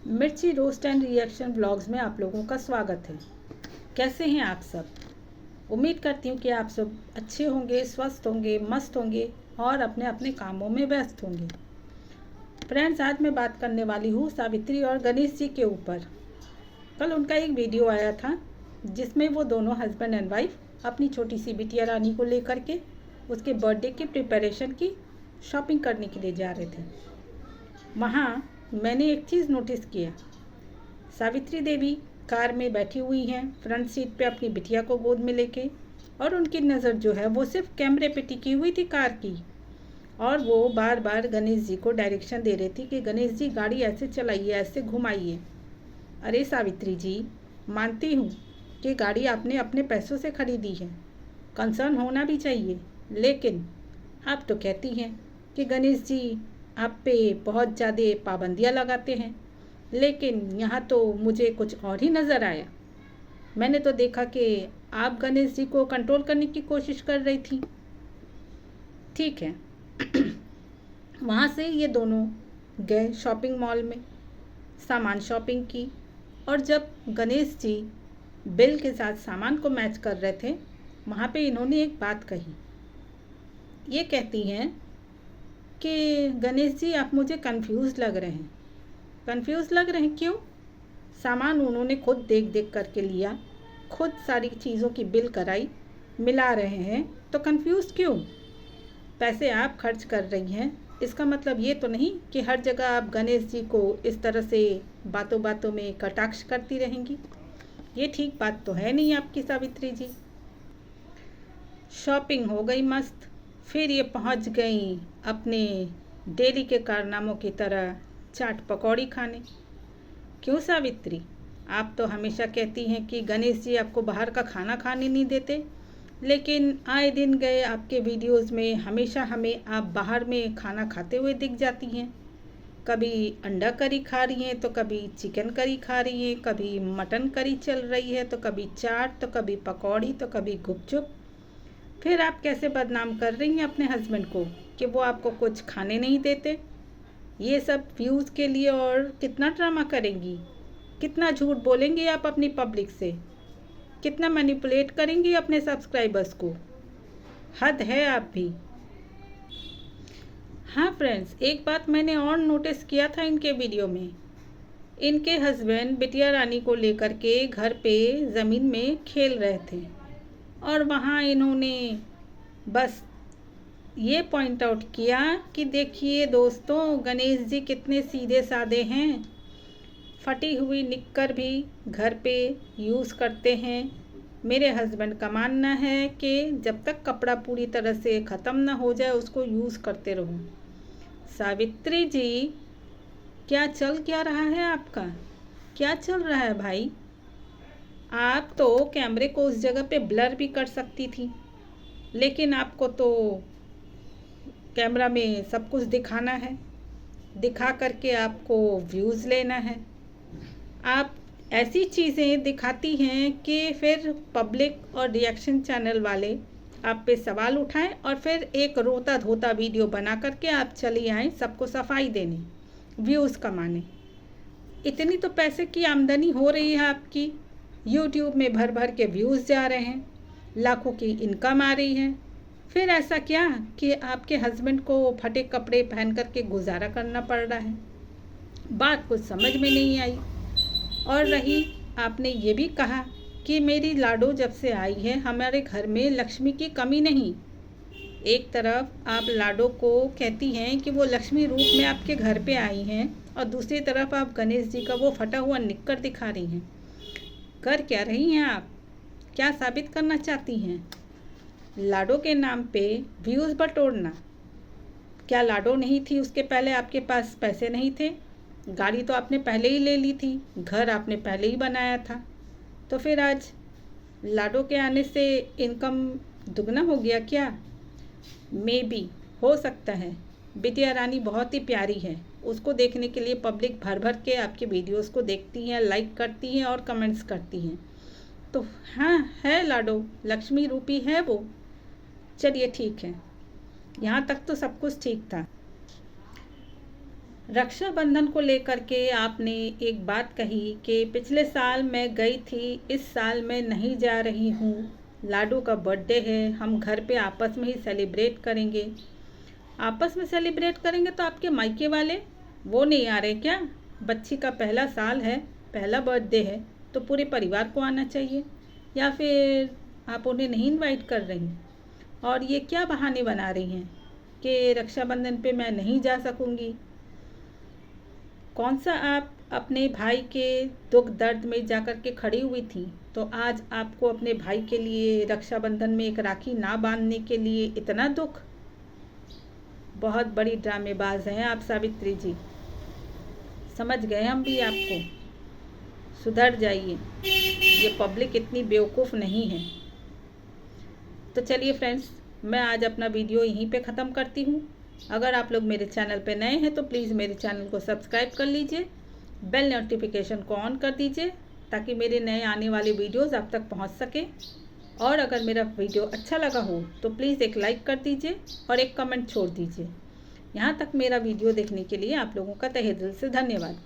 मिर्ची roast and reaction vlogs में आप लोगों का स्वागत है। कैसे हैं आप सब? उम्मीद करती हूँ कि आप सब अच्छे होंगे, स्वस्थ होंगे, मस्त होंगे और अपने अपने कामों में व्यस्त होंगे। फ्रेंड्स, आज मैं बात करने वाली हूँ सावित्री और गणेश जी के ऊपर। कल उनका एक वीडियो आया था जिसमें वो दोनों हस्बैंड एंड वाइफ अपनी छोटी सी बिटिया रानी को लेकर के उसके बर्थडे की प्रिपरेशन की शॉपिंग करने के लिए जा रहे थे। वहाँ मैंने एक चीज़ नोटिस किया। सावित्री देवी कार में बैठी हुई हैं फ्रंट सीट पे अपनी बिटिया को गोद में लेके, और उनकी नज़र जो है वो सिर्फ कैमरे पे टिकी हुई थी कार की, और वो बार बार गणेश जी को डायरेक्शन दे रही थी कि गणेश जी गाड़ी ऐसे चलाइए, ऐसे घुमाइए। अरे सावित्री जी, मानती हूँ कि गाड़ी आपने अपने पैसों से खरीदी है, कंसर्न होना भी चाहिए, लेकिन आप तो कहती हैं कि गणेश जी आप पे बहुत ज़्यादा पाबंदियाँ लगाते हैं, लेकिन यहाँ तो मुझे कुछ और ही नज़र आया। मैंने तो देखा कि आप गणेश जी को कंट्रोल करने की कोशिश कर रही थी। ठीक है। वहाँ से ये दोनों गए शॉपिंग मॉल में, सामान शॉपिंग की, और जब गणेश जी बिल के साथ सामान को मैच कर रहे थे, वहाँ पे इन्होंने एक बात कही। ये कहती हैं कि गणेश जी आप मुझे कंफ्यूज लग रहे हैं। कंफ्यूज लग रहे हैं क्यों? सामान उन्होंने खुद देख देख करके लिया, खुद सारी चीज़ों की बिल कराई, मिला रहे हैं, तो कंफ्यूज क्यों? पैसे आप खर्च कर रही हैं, इसका मतलब ये तो नहीं कि हर जगह आप गणेश जी को इस तरह से बातों बातों में कटाक्ष करती रहेंगी। ये ठीक बात तो है नहीं आपकी सावित्री जी। शॉपिंग हो गई मस्त, फिर ये पहुंच गई अपने डेली के कारनामों की तरह चाट पकौड़ी खाने। क्यों सावित्री, आप तो हमेशा कहती हैं कि गणेश जी आपको बाहर का खाना खाने नहीं देते, लेकिन आए दिन गए आपके वीडियोस में हमेशा हमें आप बाहर में खाना खाते हुए दिख जाती हैं। कभी अंडा करी खा रही हैं, तो कभी चिकन करी खा रही हैं, कभी मटन करी चल रही है, तो कभी चाट, तो कभी पकौड़ी, तो कभी गुपचुप। फिर आप कैसे बदनाम कर रही हैं अपने हस्बैंड को कि वो आपको कुछ खाने नहीं देते। ये सब व्यूज़ के लिए, और कितना ड्रामा करेंगी, कितना झूठ बोलेंगी आप अपनी पब्लिक से, कितना मैनिपुलेट करेंगी अपने सब्सक्राइबर्स को। हद है आप भी। हाँ फ्रेंड्स, एक बात मैंने और नोटिस किया था इनके वीडियो में। इनके हस्बैंड बिटिया रानी को लेकर के घर पे ज़मीन में खेल रहे थे, और वहाँ इन्होंने बस ये पॉइंट आउट किया कि देखिए दोस्तों, गणेश जी कितने सीधे साधे हैं। फटी हुई निक्कर भी घर पे यूज़ करते हैं। मेरे हस्बैंड का मानना है कि जब तक कपड़ा पूरी तरह से ख़त्म ना हो जाए उसको यूज़ करते रहो। सावित्री जी, क्या चल क्या रहा है आपका? क्या चल रहा है भाई? आप तो कैमरे को उस जगह पे ब्लर भी कर सकती थी, लेकिन आपको तो कैमरा में सब कुछ दिखाना है, दिखा करके आपको व्यूज़ लेना है। आप ऐसी चीज़ें दिखाती हैं कि फिर पब्लिक और रिएक्शन चैनल वाले आप पे सवाल उठाएं, और फिर एक रोता धोता वीडियो बना करके आप चली आएँ सबको सफाई देने, व्यूज़ कमाने। इतनी तो पैसे की आमदनी हो रही है आपकी, यूट्यूब में भर भर के व्यूज़ जा रहे हैं, लाखों की इनकम आ रही है। फिर ऐसा क्या कि आपके हस्बैंड को फटे कपड़े पहन करके गुजारा करना पड़ रहा है? बात कुछ समझ में नहीं आई। और रही, आपने ये भी कहा कि मेरी लाडो जब से आई है हमारे घर में लक्ष्मी की कमी नहीं। एक तरफ आप लाडो को कहती हैं कि वो लक्ष्मी रूप में आपके घर पे आई हैं, और दूसरी तरफ आप गणेश जी का वो फटा हुआ निक्कर दिखा रही हैं। कर क्या रही हैं आप? क्या साबित करना चाहती हैं? लाडो के नाम पे व्यूज़ बटोरना? क्या लाडो नहीं थी उसके पहले आपके पास पैसे नहीं थे? गाड़ी तो आपने पहले ही ले ली थी, घर आपने पहले ही बनाया था, तो फिर आज लाडो के आने से इनकम दुगना हो गया क्या? मे बी, हो सकता है। बिटिया रानी बहुत ही प्यारी है, उसको देखने के लिए पब्लिक भर भर के आपके वीडियोस को देखती हैं, लाइक करती हैं और कमेंट्स करती हैं। तो हाँ, है लाडो, लक्ष्मी रूपी है वो। चलिए ठीक है, यहाँ तक तो सब कुछ ठीक था। रक्षाबंधन को लेकर के आपने एक बात कही कि पिछले साल मैं गई थी, इस साल मैं नहीं जा रही हूँ। लाडू का बर्थडे है, हम घर पे आपस में ही सेलिब्रेट करेंगे। आपस में सेलिब्रेट करेंगे तो आपके मायके वाले वो नहीं आ रहे क्या? बच्ची का पहला साल है, पहला बर्थडे है, तो पूरे परिवार को आना चाहिए। या फिर आप उन्हें नहीं इनवाइट कर रही? और ये क्या बहाने बना रही हैं कि रक्षाबंधन पे मैं नहीं जा सकूँगी? कौन सा आप अपने भाई के दुख दर्द में जाकर के खड़ी हुई थी, तो आज आपको अपने भाई के लिए रक्षाबंधन में एक राखी ना बांधने के लिए इतना दुख? बहुत बड़ी ड्रामेबाज हैं आप सावित्री जी, समझ गए हम भी आपको। सुधर जाइए, ये पब्लिक इतनी बेवकूफ़ नहीं है। तो चलिए फ्रेंड्स, मैं आज अपना वीडियो यहीं पे ख़त्म करती हूँ। अगर आप लोग मेरे चैनल पे नए हैं तो प्लीज़ मेरे चैनल को सब्सक्राइब कर लीजिए, बेल नोटिफिकेशन को ऑन कर दीजिए ताकि मेरे नए आने वाले वीडियोज़ आप तक पहुँच सके। और अगर मेरा वीडियो अच्छा लगा हो तो प्लीज़ एक लाइक कर दीजिए और एक कमेंट छोड़ दीजिए। यहाँ तक मेरा वीडियो देखने के लिए आप लोगों का तहे दिल से धन्यवाद।